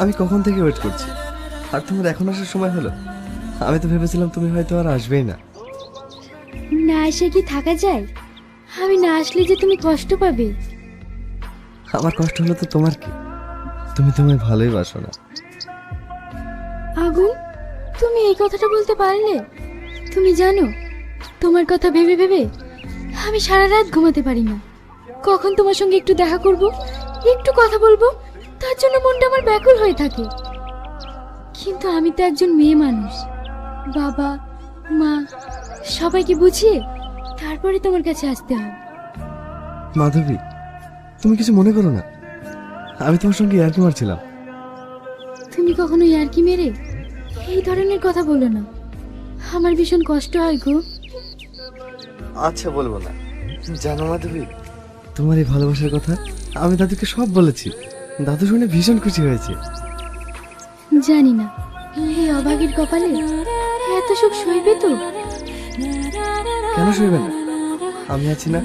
আমি কখন থেকে ওয়েট করছি, আর তোমার এখন আসার সময় হলো? আমি তো ভেবেছিলাম তুমি হয়তো আর আসবেই না। না এসে কি থাকা যায়? আমি না আসলে যে তুমি কষ্ট পাবে। আমার কষ্ট হলো তো তোমার কি? তুমি তোমায় ভালোই বাসো না। আগুন, তুমি এই কথাটা বলতে পারলে? তুমি জানো, তোমার কথা ভেবে ভেবে আমি সারা রাত ঘুমাতে পারি না। কখন তোমার সঙ্গে একটু দেখা করব, একটু কথা বলবো, তার জন্য মনটা আমার ব্যাকুল হয়ে থাকে। কিন্তু আমি তো একজন মেয়ে মানুষ, বাবা মা সবাইকে বুঝিয়ে তারপরে তোমার কাছে আসতে হয়। মাধবী, তুমি কিছু মনে করো না, আমি তোমার সঙ্গে ইয়ার্কি মারছিলাম। তুমি কখনো ইয়ার্কি মেরে এই ধরনের কথা বলো না, আমার ভীষণ কষ্ট হয় গো। আচ্ছা বলবো না। জানো মাধবী, তোমার এই ভালোবাসার কথা আমি দাদুকে সব বলেছি। দাদু শুনে ভীষণ খুশি হয়েছে। জানি না এই অভাগীর কপালে এত সুখ সইবে তো। কেন শুনবে না? আমি আছি না,